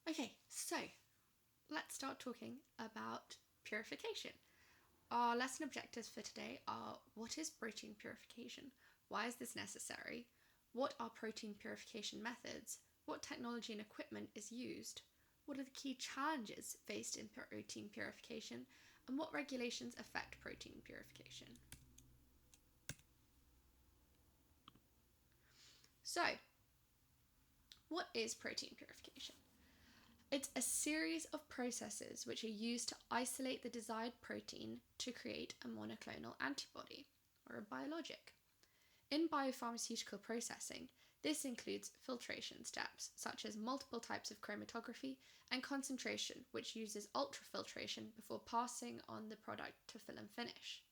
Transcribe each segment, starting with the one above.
Okay, so let's start talking about purification. Our lesson objectives for today are: what is protein purification? Why is this necessary? What are protein purification methods? What technology and equipment is used? What are the key challenges faced in protein purification? And what regulations affect protein purification? So, what is protein purification? It's a series of processes which are used to isolate the desired protein to create a monoclonal antibody, or a biologic. In biopharmaceutical processing, this includes filtration steps, such as multiple types of chromatography, and concentration, which uses ultrafiltration before passing on the product to fill and finish.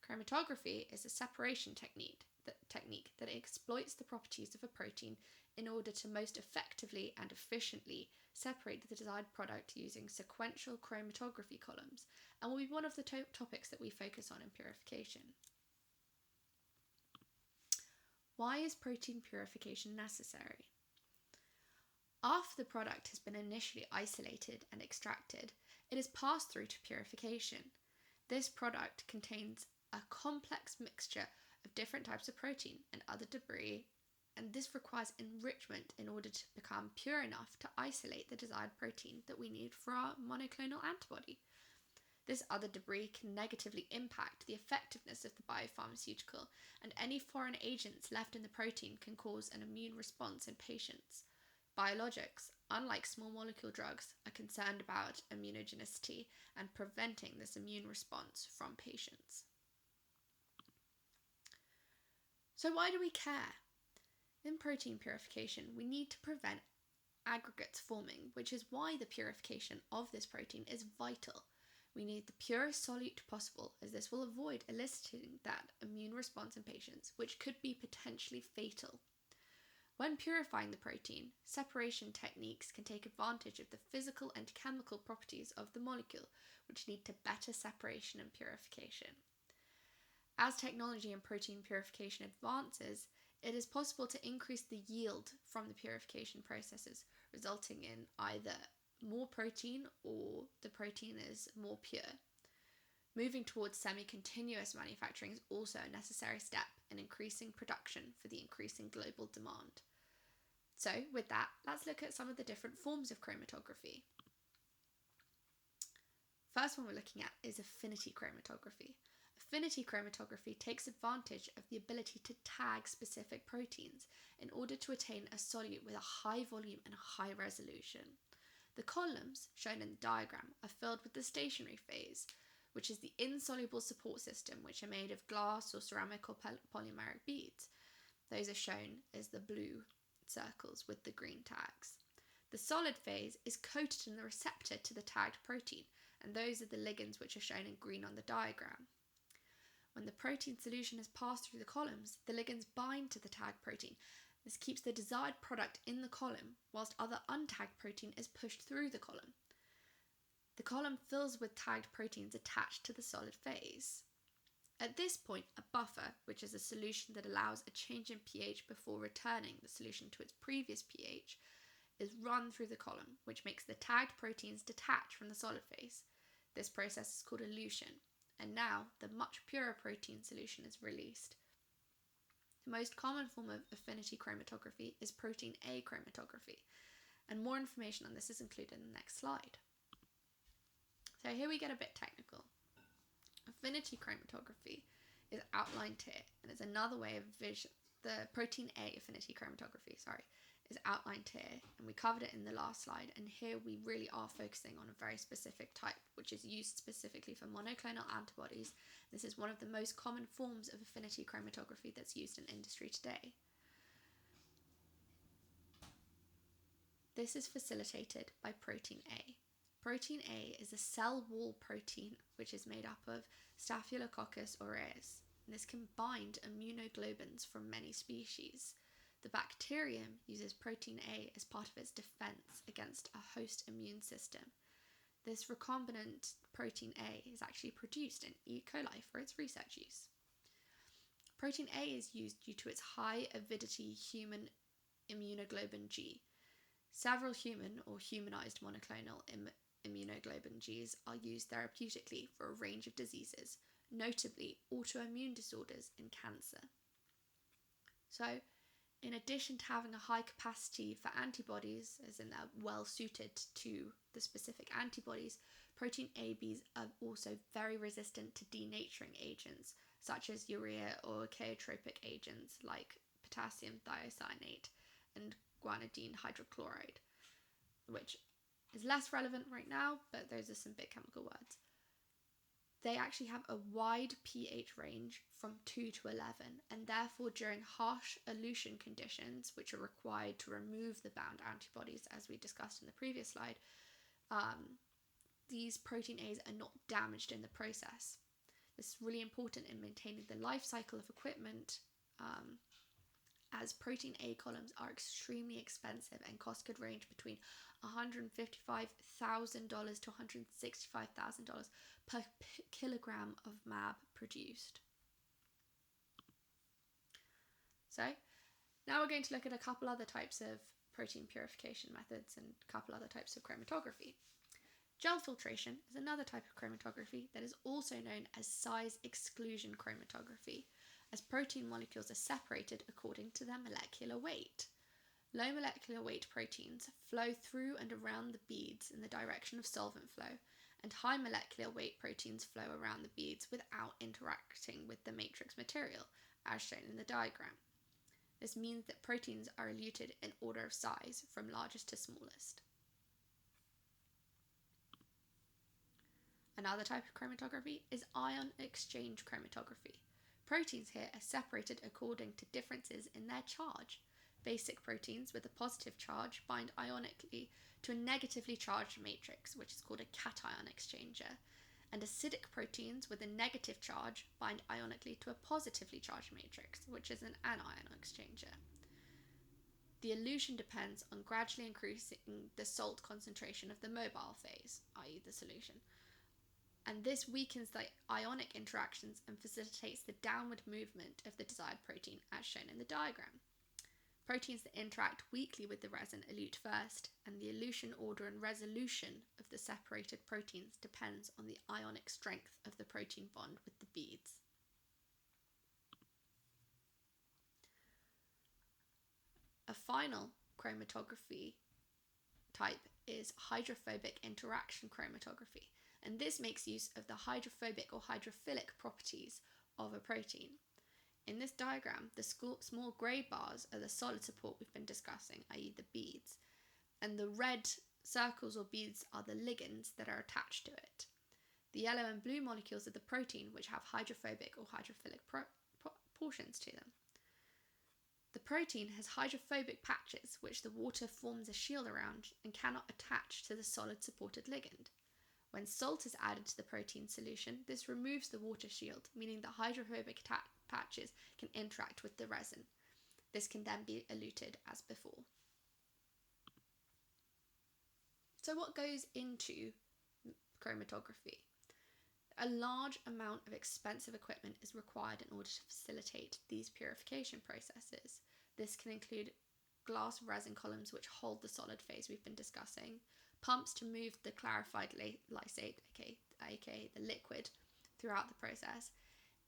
Chromatography is a separation technique that exploits the properties of a protein in order to most effectively and efficiently separate the desired product using sequential chromatography columns, and will be one of the topics that we focus on in purification. Why is protein purification necessary? After the product has been initially isolated and extracted, it is passed through to purification. This product contains a complex mixture of different types of protein and other debris, and this requires enrichment in order to become pure enough to isolate the desired protein that we need for our monoclonal antibody. This other debris can negatively impact the effectiveness of the biopharmaceutical, and any foreign agents left in the protein can cause an immune response in patients. Biologics, unlike small molecule drugs, are concerned about immunogenicity and preventing this immune response from patients. So why do we care? In protein purification, we need to prevent aggregates forming, which is why the purification of this protein is vital. We need the purest solute possible, as this will avoid eliciting that immune response in patients, which could be potentially fatal. When purifying the protein, separation techniques can take advantage of the physical and chemical properties of the molecule, which lead to better separation and purification. As technology in protein purification advances, it is possible to increase the yield from the purification processes, resulting in either more protein or the protein is more pure. Moving towards semi-continuous manufacturing is also a necessary step in increasing production for the increasing global demand. So, with that, let's look at some of the different forms of chromatography. First one we're looking at is affinity chromatography. Affinity chromatography takes advantage of the ability to tag specific proteins in order to attain a solute with a high volume and high resolution. The columns, shown in the diagram, are filled with the stationary phase, which is the insoluble support system, which are made of glass or ceramic or polymeric beads. Those are shown as the blue circles with the green tags. The solid phase is coated in the receptor to the tagged protein, and those are the ligands which are shown in green on the diagram. When the protein solution has passed through the columns, the ligands bind to the tagged protein. This keeps the desired product in the column, whilst other untagged protein is pushed through the column. The column fills with tagged proteins attached to the solid phase. At this point, a buffer, which is a solution that allows a change in pH before returning the solution to its previous pH, is run through the column, which makes the tagged proteins detach from the solid phase. This process is called elution, and now the much purer protein solution is released. The most common form of affinity chromatography is protein A chromatography, and more information on this is included in the next slide. So here we get a bit technical. Affinity chromatography is outlined here, and is another way of the protein A affinity chromatography, is outlined here, and we covered it in the last slide, and here we really are focusing on a very specific type, which is used specifically for monoclonal antibodies. This is one of the most common forms of affinity chromatography that's used in industry today. This is facilitated by protein A. Protein A is a cell wall protein which is made up of Staphylococcus aureus. This can bind immunoglobulins from many species. The bacterium uses protein A as part of its defense against a host immune system. This recombinant protein A is actually produced in E. coli for its research use. Protein A is used due to its high avidity human immunoglobulin G. Several human or humanized monoclonal immunoglobulin Gs are used therapeutically for a range of diseases, notably autoimmune disorders and cancer. So, in addition to having a high capacity for antibodies, as in they're well suited to the specific antibodies, protein ABs are also very resistant to denaturing agents, such as urea or chaotropic agents like potassium thiocyanate and guanidine hydrochloride, which is less relevant right now, but those are some big chemical words. They actually have a wide pH range from 2 to 11, and therefore during harsh elution conditions, which are required to remove the bound antibodies, as we discussed in the previous slide, these protein A's are not damaged in the process. This is really important in maintaining the life cycle of equipment, as protein A columns are extremely expensive and cost could range between $155,000 to $165,000 per kilogram of MAB produced. So now we're going to look at a couple other types of protein purification methods and a couple other types of chromatography. Gel filtration is another type of chromatography that is also known as size exclusion chromatography, as protein molecules are separated according to their molecular weight. Low molecular weight proteins flow through and around the beads in the direction of solvent flow, and high molecular weight proteins flow around the beads without interacting with the matrix material, as shown in the diagram. This means that proteins are eluted in order of size, from largest to smallest. Another type of chromatography is ion exchange chromatography. Proteins here are separated according to differences in their charge. Basic proteins with a positive charge bind ionically to a negatively charged matrix, which is called a cation exchanger, and acidic proteins with a negative charge bind ionically to a positively charged matrix, which is an anion exchanger. The elution depends on gradually increasing the salt concentration of the mobile phase, i.e. the solution, and this weakens the ionic interactions and facilitates the downward movement of the desired protein, as shown in the diagram. Proteins that interact weakly with the resin elute first, and the elution order and resolution of the separated proteins depends on the ionic strength of the protein bond with the beads. A final chromatography type is hydrophobic interaction chromatography, and this makes use of the hydrophobic or hydrophilic properties of a protein. In this diagram, the small grey bars are the solid support we've been discussing, i.e. the beads, and the red circles or beads are the ligands that are attached to it. The yellow and blue molecules are the protein, which have hydrophobic or hydrophilic portions to them. The protein has hydrophobic patches, which the water forms a shield around and cannot attach to the solid supported ligand. When salt is added to the protein solution, this removes the water shield, meaning the hydrophobic patches can interact with the resin. This can then be eluted as before. So what goes into chromatography? A large amount of expensive equipment is required in order to facilitate these purification processes. This can include glass resin columns which hold the solid phase we've been discussing, pumps to move the clarified lysate, aka the liquid, throughout the process,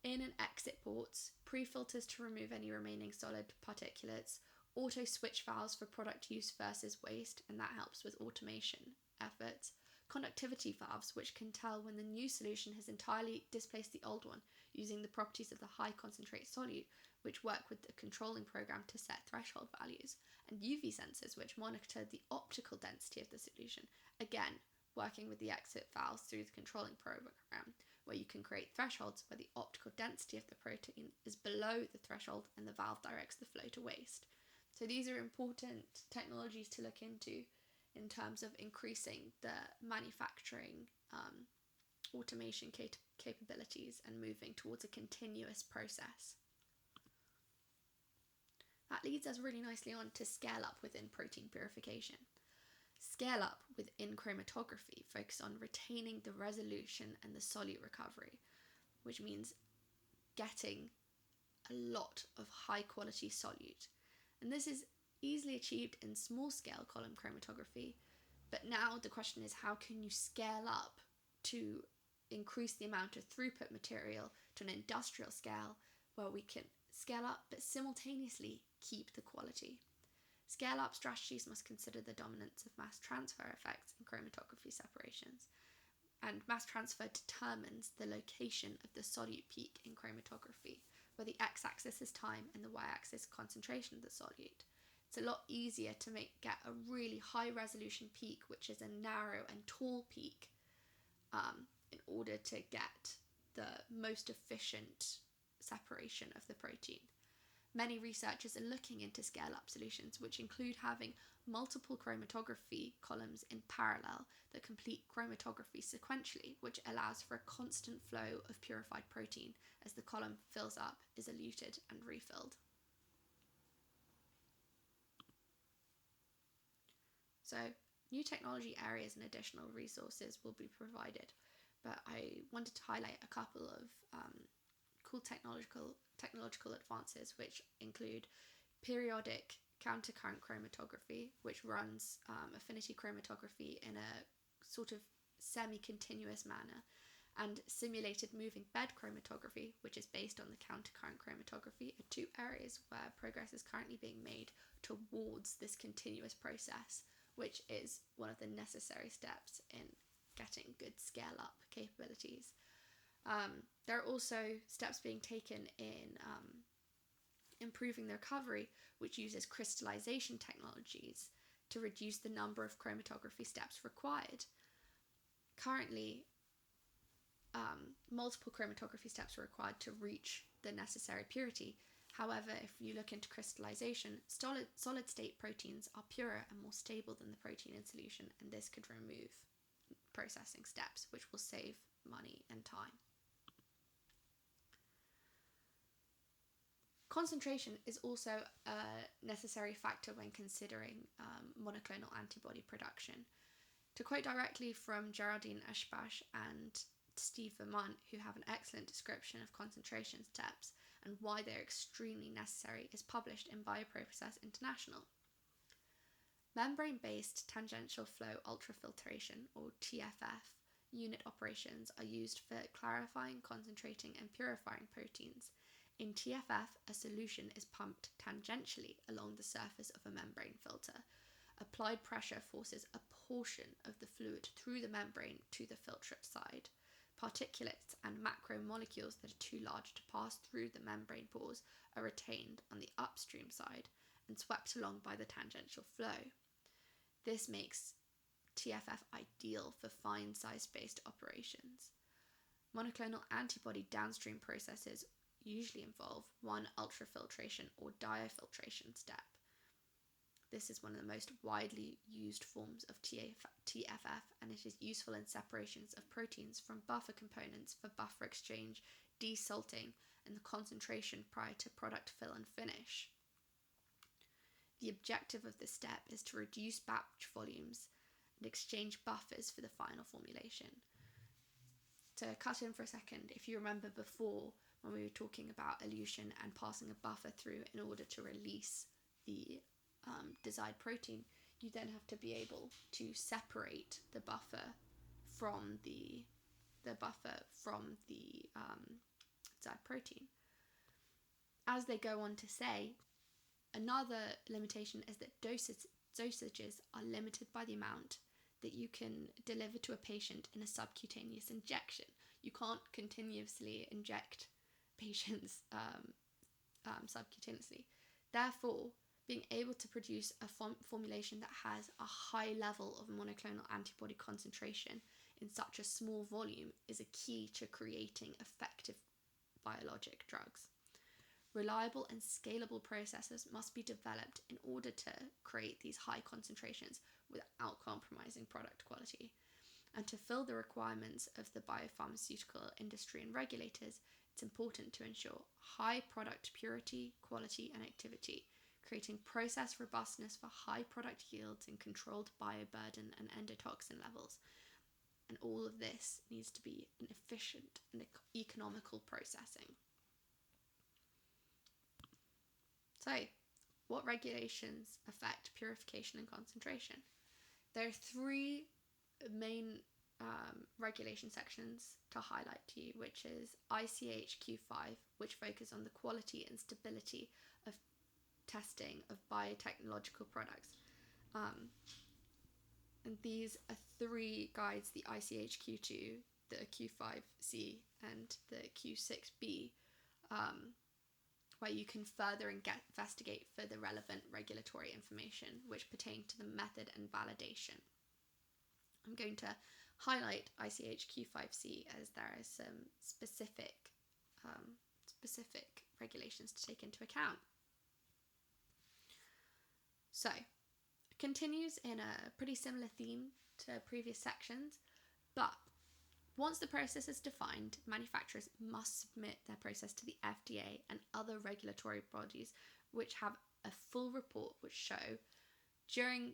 in and exit ports, pre-filters to remove any remaining solid particulates, auto switch valves for product use versus waste, and that helps with automation efforts, conductivity valves which can tell when the new solution has entirely displaced the old one, using the properties of the high concentrate solute, which work with the controlling program to set threshold values, and UV sensors which monitor the optical density of the solution, again working with the exit valves through the controlling program, where you can create thresholds where the optical density of the protein is below the threshold and the valve directs the flow to waste. So these are important technologies to look into in terms of increasing the manufacturing automation capabilities and moving towards a continuous process. That leads us really nicely on to scale up within protein purification. Scale up within chromatography focus on retaining the resolution and the solute recovery, which means getting a lot of high quality solute. And this is easily achieved in small-scale column chromatography, but now the question is, how can you scale up to increase the amount of throughput material to an industrial scale where we can scale up but simultaneously keep the quality? Scale-up strategies must consider the dominance of mass transfer effects in chromatography separations, and mass transfer determines the location of the solute peak in chromatography, where the x-axis is time and the y-axis concentration of the solute. It's a lot easier to get a really high-resolution peak, which is a narrow and tall peak, in order to get the most efficient separation of the protein. Many researchers are looking into scale-up solutions, which include having multiple chromatography columns in parallel that complete chromatography sequentially, which allows for a constant flow of purified protein as the column fills up, is eluted, and refilled. So, new technology areas and additional resources will be provided, but I wanted to highlight a couple of cool technological advances, which include periodic countercurrent chromatography, which runs affinity chromatography in a sort of semi-continuous manner, and simulated moving bed chromatography, which is based on the countercurrent chromatography, are two areas where progress is currently being made towards this continuous process, which is one of the necessary steps in getting good scale-up capabilities. There are also steps being taken in improving the recovery, which uses crystallization technologies to reduce the number of chromatography steps required. Currently, multiple chromatography steps are required to reach the necessary purity. However, if you look into crystallization, solid state proteins are purer and more stable than the protein in solution, and this could remove processing steps, which will save money and time. Concentration is also a necessary factor when considering monoclonal antibody production. To quote directly from Geraldine Ashbash and Steve Vermont, who have an excellent description of concentration steps and why they're extremely necessary, is published in Bioprocess International. Membrane-based tangential flow ultrafiltration, or TFF, unit operations are used for clarifying, concentrating, and purifying proteins. In TFF, a solution is pumped tangentially along the surface of a membrane filter. Applied pressure forces a portion of the fluid through the membrane to the filtrate side. Particulates and macromolecules that are too large to pass through the membrane pores are retained on the upstream side and swept along by the tangential flow. This makes TFF ideal for fine size-based operations. Monoclonal antibody downstream processes usually involve one ultrafiltration or diafiltration step. This is one of the most widely used forms of TFF, and it is useful in separations of proteins from buffer components for buffer exchange, desalting, and the concentration prior to product fill and finish. The objective of this step is to reduce batch volumes and exchange buffers for the final formulation. To cut in for a second, if you remember before when we were talking about elution and passing a buffer through in order to release the desired protein, you then have to be able to separate the buffer from the desired protein. As they go on to say, another limitation is that dosages are limited by the amount that you can deliver to a patient in a subcutaneous injection. You can't continuously inject patients subcutaneously. Therefore, being able to produce a formulation that has a high level of monoclonal antibody concentration in such a small volume is a key to creating effective biologic drugs. Reliable and scalable processes must be developed in order to create these high concentrations without compromising product quality. And to fill the requirements of the biopharmaceutical industry and regulators, it's important to ensure high product purity, quality, and activity, creating process robustness for high product yields and controlled bioburden and endotoxin levels. And all of this needs to be an efficient and economical processing. So, what regulations affect purification and concentration? There are three main regulation sections to highlight to you, which is ICH Q5, which focus on the quality and stability of testing of biotechnological products. And these are three guides, the ICH Q2, the Q5C, and the Q6B, where you can further investigate for the relevant regulatory information which pertain to the method and validation. I'm going to highlight ICH Q5C as there are some specific regulations to take into account. So, it continues in a pretty similar theme to previous sections, but once the process is defined, manufacturers must submit their process to the FDA and other regulatory bodies, which have a full report which show during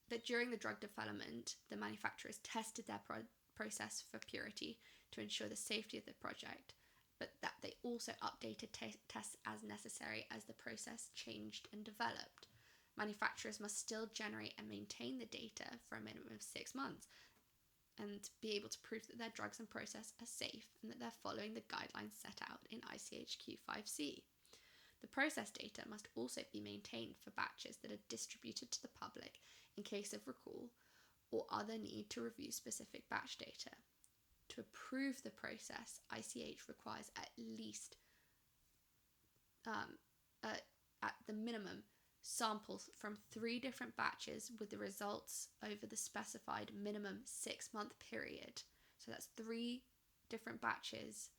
the drug development, the manufacturers tested their process for purity to ensure the safety of the project, but that they also updated tests as necessary as the process changed and developed. Manufacturers must still generate and maintain the data for a minimum of 6 months and be able to prove that their drugs and process are safe and that they're following the guidelines set out in ICH Q5C. The process data must also be maintained for batches that are distributed to the public in case of recall or other need to review specific batch data. To approve the process, ICH requires at least, at the minimum, samples from 3 different batches with the results over the specified minimum 6-month period. So that's 3 different batches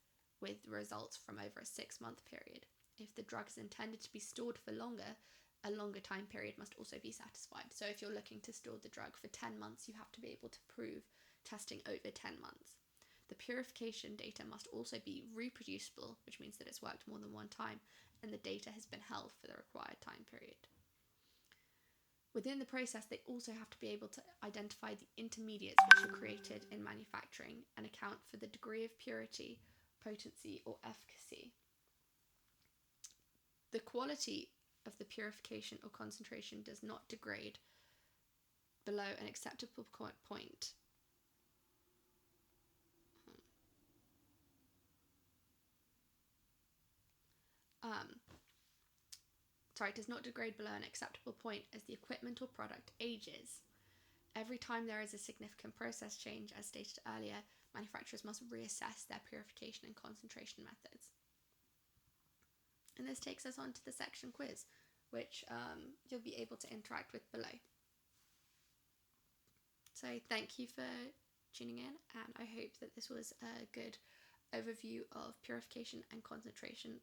with results from over a 6-month period. If the drug is intended to be stored for longer, a longer time period must also be satisfied. So if you're looking to store the drug for 10 months, you have to be able to prove testing over 10 months. The purification data must also be reproducible, which means that it's worked more than one time, and the data has been held for the required time period. Within the process, they also have to be able to identify the intermediates which are created in manufacturing and account for the degree of purity, potency, or efficacy. The quality of the purification or concentration does not degrade below an acceptable point. Does not degrade below an acceptable point as the equipment or product ages. Every time there is a significant process change, as stated earlier, manufacturers must reassess their purification and concentration methods. And this takes us on to the section quiz, which you'll be able to interact with below. So thank you for tuning in, and I hope that this was a good overview of purification and concentration